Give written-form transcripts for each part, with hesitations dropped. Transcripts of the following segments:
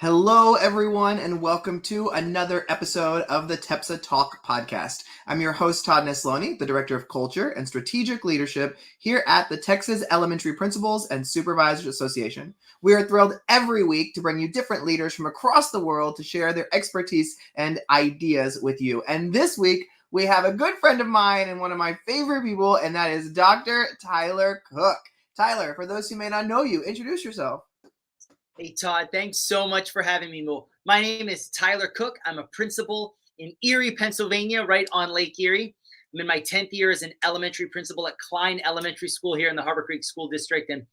Hello, everyone, and welcome to another episode of the TEPSA Talk podcast. I'm your host, Todd Nesloni, the Director of Culture and Strategic Leadership here at the Texas Elementary Principals and Supervisors Association. We are thrilled every week to bring you different leaders from across the world to share their expertise and ideas with you. And this week, we have a good friend of mine and one of my favorite people, and that is Dr. Tyler Cook. Tyler, for those who may not know you, introduce yourself. Hey, Todd, thanks so much for having me. Well, my name is Tyler Cook. I'm a principal in Erie, Pennsylvania, right on Lake Erie. I'm in my 10th year as an elementary principal at Klein Elementary School here in the Harbor Creek School District. And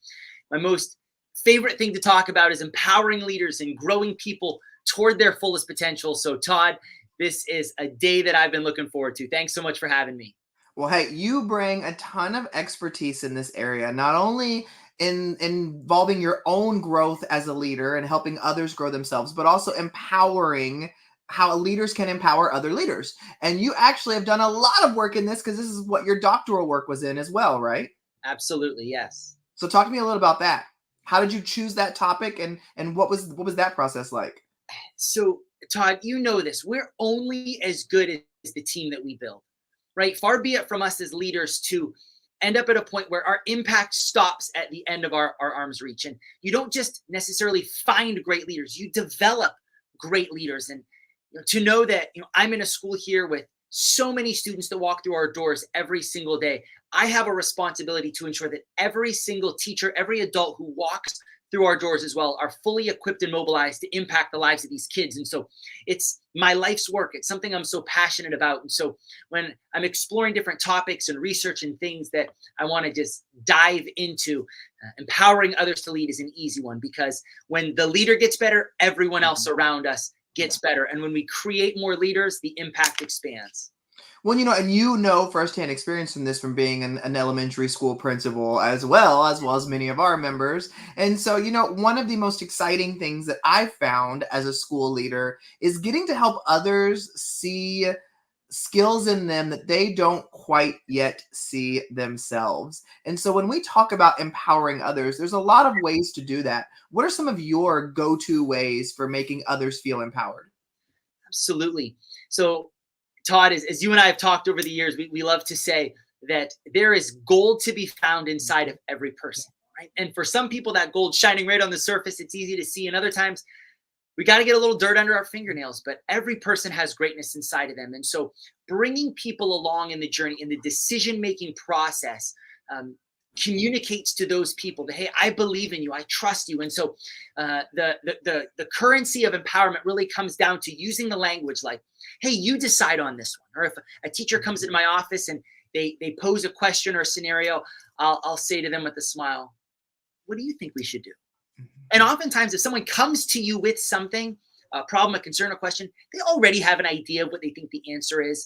my most favorite thing to talk about is empowering leaders and growing people toward their fullest potential. So, Todd, this is a day that I've been looking forward to. Thanks so much for having me. Well, hey, you bring a ton of expertise in this area, not only in involving your own growth as a leader and helping others grow themselves, but also empowering how leaders can empower other leaders. And you actually have done a lot of work in this because this is what your doctoral work was in as well, right? Absolutely, yes. So talk to me a little about that. How did you choose that topic and what was that process like? So, Todd, you know this. We're only as good as the team that we build, right? Far be it from us as leaders to end up at a point where our impact stops at the end of our arm's reach. And you don't just necessarily find great leaders, you develop great leaders. And to know that I'm in a school here with so many students that walk through our doors every single day, I have a responsibility to ensure that every single teacher, every adult who walks through our doors as well are fully equipped and mobilized to impact the lives of these kids. And so it's my life's work. It's something I'm so passionate about. And so when I'm exploring different topics and research and things that I want to just dive into, empowering others to lead is an easy one, because when the leader gets better, everyone else around us gets better. And when we create more leaders, the impact expands. Well, and firsthand experience from this from being an elementary school principal as many of our members. And so, one of the most exciting things that I found as a school leader is getting to help others see skills in them that they don't quite yet see themselves. And so when we talk about empowering others, there's a lot of ways to do that. What are some of your go-to ways for making others feel empowered? Absolutely. So, Todd, as you and I have talked over the years, we love to say that there is gold to be found inside of every person, right? And for some people, that gold shining right on the surface, it's easy to see. And other times, we got to get a little dirt under our fingernails, but every person has greatness inside of them. And so bringing people along in the journey, in the decision-making process, communicates to those people that, hey, I believe in you, I trust you. And so the currency of empowerment really comes down to using the language like, hey, you decide on this one. Or if a teacher comes into my office and they pose a question or a scenario, I'll say to them with a smile, what do you think we should do? And oftentimes, if someone comes to you with something, a problem, a concern, a question, they already have an idea of what they think the answer is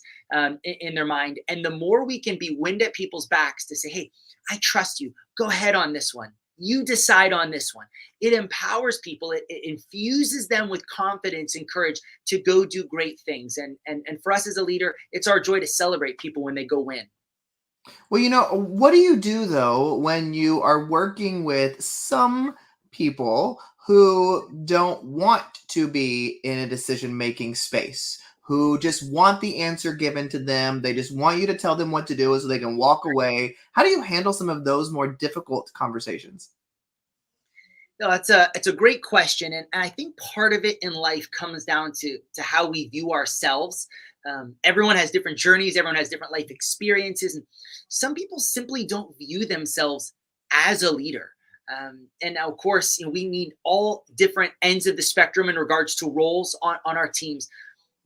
in their mind. And the more we can be wind at people's backs to say, hey, I trust you. Go ahead on this one. You decide on this one. It empowers people. It infuses them with confidence and courage to go do great things. And for us as a leader, it's our joy to celebrate people when they go win. Well, what do you do though when you are working with some people who don't want to be in a decision-making space, who just want the answer given to them? They just want you to tell them what to do so they can walk away. How do you handle some of those more difficult conversations? No, it's a great question, and I think part of it in life comes down to how we view ourselves. Everyone has different journeys, everyone has different life experiences, and some people simply don't view themselves as a leader. And now, of course, we need all different ends of the spectrum in regards to roles on our teams.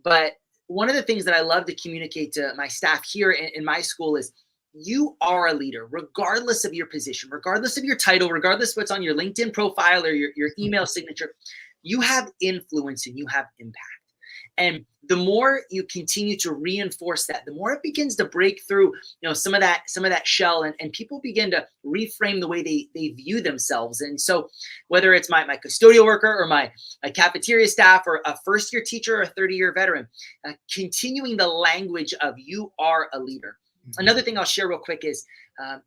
But one of the things that I love to communicate to my staff here in my school is you are a leader, regardless of your position, regardless of your title, regardless of what's on your LinkedIn profile or your email signature. You have influence and you have impact. And the more you continue to reinforce that, the more it begins to break through, some of that shell, and people begin to reframe the way they view themselves. And so whether it's my custodial worker or my cafeteria staff or a first-year teacher or a 30-year veteran, continuing the language of you are a leader. Another thing I'll share real quick is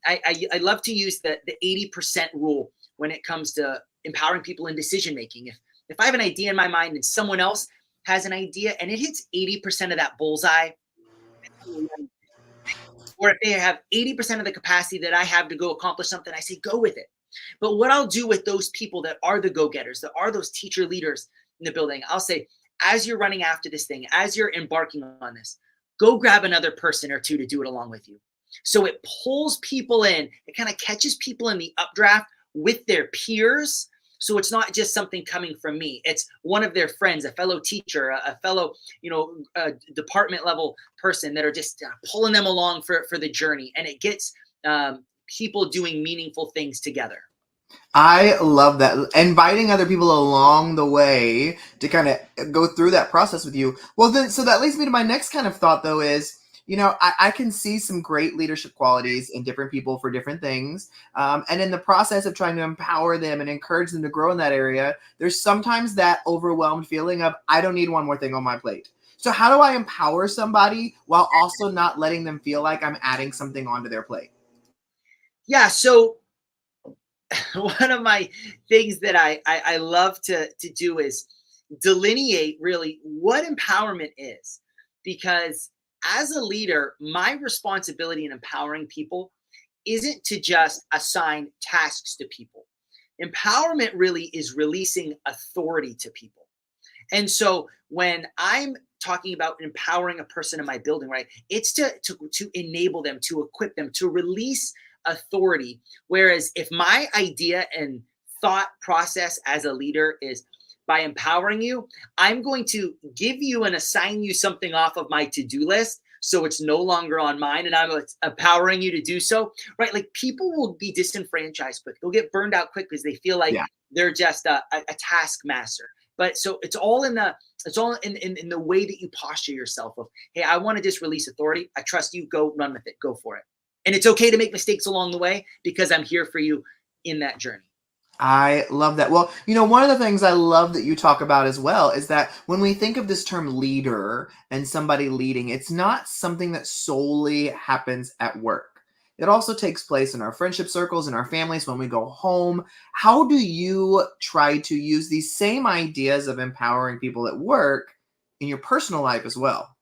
I love to use the 80% rule when it comes to empowering people in decision making. If If I have an idea in my mind and someone else has an idea and it hits 80% of that bullseye, or if they have 80% of the capacity that I have to go accomplish something, I say, go with it. But what I'll do with those people that are the go-getters, that are those teacher leaders in the building, I'll say, as you're running after this thing, as you're embarking on this, go grab another person or two to do it along with you. So it pulls people in, it kind of catches people in the updraft with their peers. So it's not just something coming from me. It's one of their friends, a fellow teacher, a fellow, department level person that are just pulling them along for the journey. And it gets people doing meaningful things together. I love that. Inviting other people along the way to kind of go through that process with you. Well, then, so that leads me to my next kind of thought, though, is, I can see some great leadership qualities in different people for different things. And in the process of trying to empower them and encourage them to grow in that area, there's sometimes that overwhelmed feeling of, I don't need one more thing on my plate. So how do I empower somebody while also not letting them feel like I'm adding something onto their plate? Yeah. So one of my things that I love to do is delineate really what empowerment is. Because as a leader, my responsibility in empowering people isn't to just assign tasks to people. Empowerment really is releasing authority to people. And so when I'm talking about empowering a person in my building, right, it's to enable them, to equip them, to release authority. Whereas if my idea and thought process as a leader is by empowering you, I'm going to give you and assign you something off of my to-do list. So it's no longer on mine and I'm empowering you to do so, right? Like people will be disenfranchised quick. They'll get burned out quick because they feel like they're just a taskmaster. But so it's all in the way that you posture yourself of, hey, I want to just release authority. I trust you. Go run with it. Go for it. And it's okay to make mistakes along the way because I'm here for you in that journey. I love that. Well, one of the things I love that you talk about as well is that when we think of this term leader and somebody leading, it's not something that solely happens at work. It also takes place in our friendship circles, in our families, when we go home. How do you try to use these same ideas of empowering people at work in your personal life as well?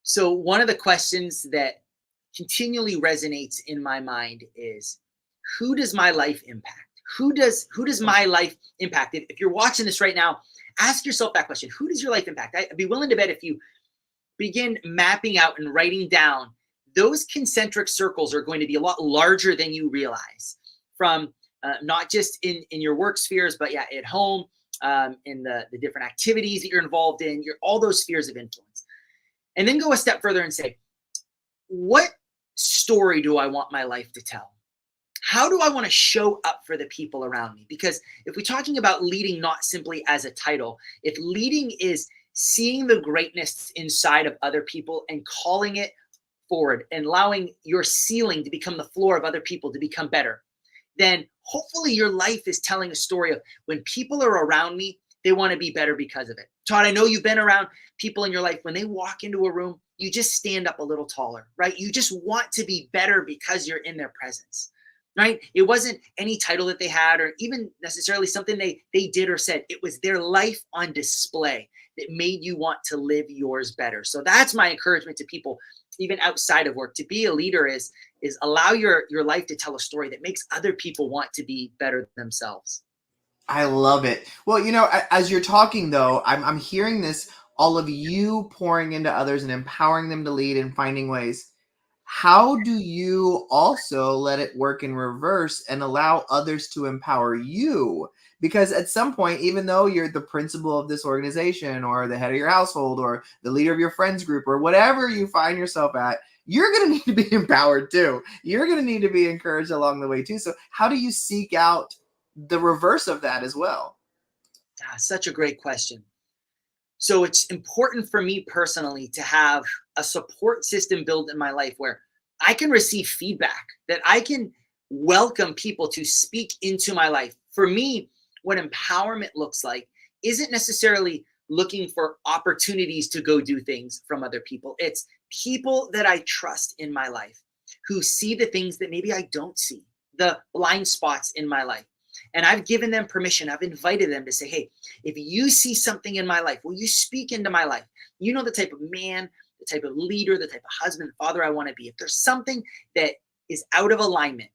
So one of the questions that continually resonates in my mind is, who does my life impact? Who does my life impact? If you're watching this right now, ask yourself that question. Who does your life impact? I'd be willing to bet if you begin mapping out and writing down, those concentric circles are going to be a lot larger than you realize, from not just in your work spheres, but at home, in the different activities that you're involved in, all those spheres of influence. And then go a step further and say, what story do I want my life to tell? How do I want to show up for the people around me? Because if we're talking about leading not simply as a title, if leading is seeing the greatness inside of other people and calling it forward and allowing your ceiling to become the floor of other people to become better, then hopefully your life is telling a story of, when people are around me, they want to be better because of it. Todd, I know you've been around people in your life. When they walk into a room, you just stand up a little taller, right? You just want to be better because you're in their presence, right? It wasn't any title that they had or even necessarily something they did or said. It was their life on display that made you want to live yours better. So that's my encouragement to people, even outside of work. To be a leader is allow your life to tell a story that makes other people want to be better themselves. I love it. Well, as you're talking, though, I'm hearing this, all of you pouring into others and empowering them to lead and finding ways. How do you also let it work in reverse and allow others to empower you? Because at some point, even though you're the principal of this organization or the head of your household or the leader of your friends group or whatever you find yourself at, you're going to need to be empowered too. You're going to need to be encouraged along the way too. So how do you seek out the reverse of that as well? Such a great question. So it's important for me personally to have a support system built in my life where I can receive feedback, that I can welcome people to speak into my life. For me, what empowerment looks like isn't necessarily looking for opportunities to go do things from other people. It's people that I trust in my life who see the things that maybe I don't see, the blind spots in my life. And I've given them permission. I've invited them to say, hey, if you see something in my life, will you speak into my life? You know the type of man, the type of leader, the type of husband, father I want to be. If there's something that is out of alignment,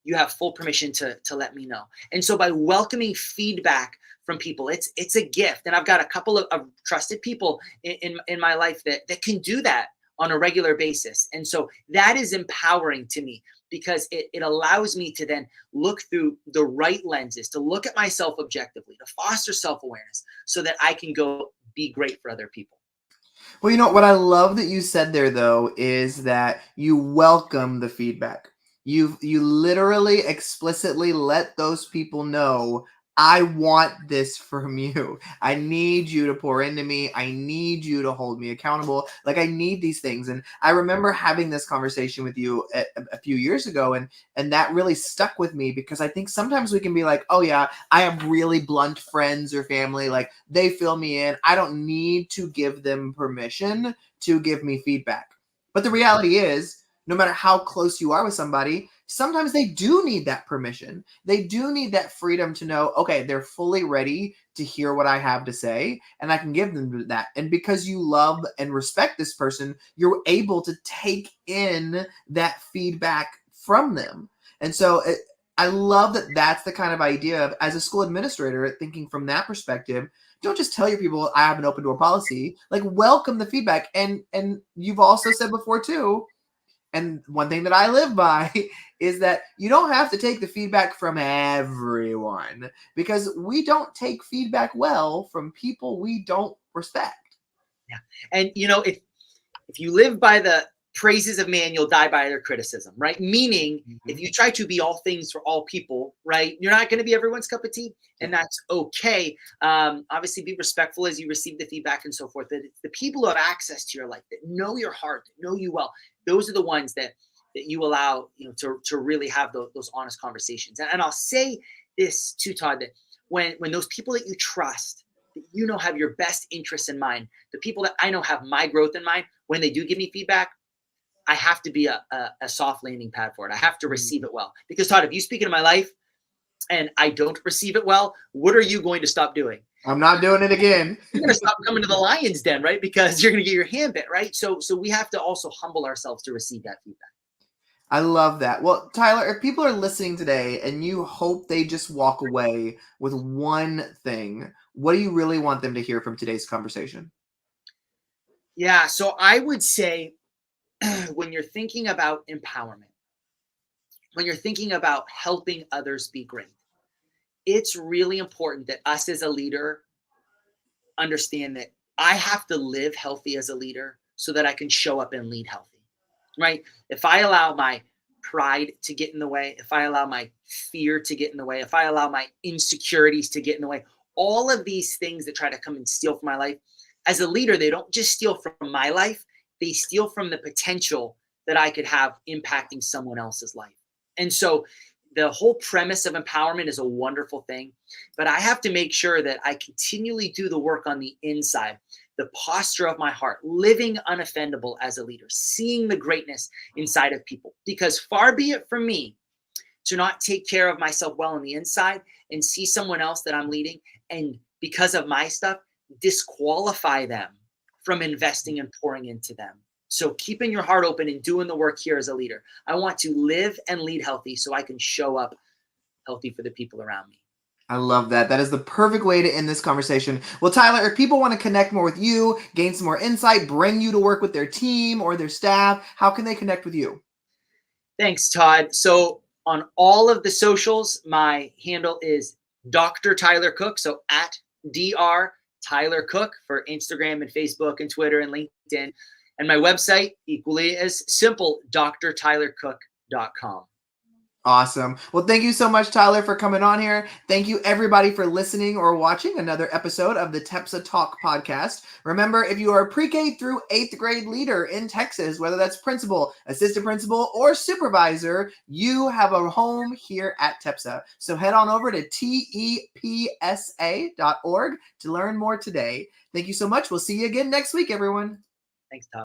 you have full permission to let me know. And so by welcoming feedback from people, it's a gift. And I've got a couple of trusted people in my life that can do that on a regular basis. And so that is empowering to me, because it allows me to then look through the right lenses, to look at myself objectively, to foster self-awareness so that I can go be great for other people. Well, you know, what I love that you said there, though, is that you welcome the feedback. You literally explicitly let those people know, I want this from you. I need you to pour into me. I need you to hold me accountable. Like, I need these things. And I remember having this conversation with you a few years ago, and that really stuck with me, because I think sometimes we can be like, oh yeah, I have really blunt friends or family. Like, they fill me in. I don't need to give them permission to give me feedback. But the reality is, no matter how close you are with somebody, sometimes they do need that permission. They do need that freedom to know, okay, they're fully ready to hear what I have to say, and I can give them that. And because you love and respect this person, you're able to take in that feedback from them. And so I love that that's the kind of idea of, as a school administrator, thinking from that perspective. Don't just tell your people, I have an open door policy. Like, welcome the feedback. And you've also said before too, and one thing that I live by is that you don't have to take the feedback from everyone, because we don't take feedback well from people we don't respect. Yeah. And if you live by the praises of man, you'll die by their criticism, right? Meaning, if you try to be all things for all people, right, you're not going to be everyone's cup of tea, and that's okay. Obviously, be respectful as you receive the feedback and so forth. But the people who have access to your life, that know your heart, that know you well, those are the ones that you allow, to really have those honest conversations. And I'll say this too, Todd, that when those people that you trust, that have your best interests in mind, the people that I know have my growth in mind, when they do give me feedback, I have to be a soft landing pad for it. I have to receive it well. Because, Todd, if you speak into my life and I don't receive it well, what are you going to stop doing? I'm not doing it again. You're going to stop coming to the lion's den, right? Because you're going to get your hand bit, right? So we have to also humble ourselves to receive that feedback. I love that. Well, Tyler, if people are listening today and you hope they just walk away with one thing, what do you really want them to hear from today's conversation? Yeah, so I would say, when you're thinking about empowerment, when you're thinking about helping others be great, it's really important that us as a leader understand that I have to live healthy as a leader so that I can show up and lead healthy, right? If I allow my pride to get in the way, if I allow my fear to get in the way, if I allow my insecurities to get in the way, all of these things that try to come and steal from my life, as a leader, they don't just steal from my life, they steal from the potential that I could have impacting someone else's life. And so the whole premise of empowerment is a wonderful thing, but I have to make sure that I continually do the work on the inside, the posture of my heart, living unoffendable as a leader, seeing the greatness inside of people. Because far be it from me to not take care of myself well on the inside and see someone else that I'm leading, and because of my stuff, disqualify them from investing and pouring into them. So keeping your heart open and doing the work here as a leader. I want to live and lead healthy so I can show up healthy for the people around me. I love that. That is the perfect way to end this conversation. Well, Tyler, if people want to connect more with you, gain some more insight, bring you to work with their team or their staff, how can they connect with you? Thanks, Todd. So on all of the socials, my handle is Dr. Tyler Cook. So at Dr. Tyler Cook for Instagram and Facebook and Twitter and LinkedIn. And my website, equally as simple, drtylercook.com. Awesome. Well, thank you so much, Tyler, for coming on here. Thank you, everybody, for listening or watching another episode of the TEPSA Talk podcast. Remember, if you are a pre-K through 8th grade leader in Texas, whether that's principal, assistant principal, or supervisor, you have a home here at TEPSA. So head on over to tepsa.org to learn more today. Thank you so much. We'll see you again next week, everyone. Thanks, Todd.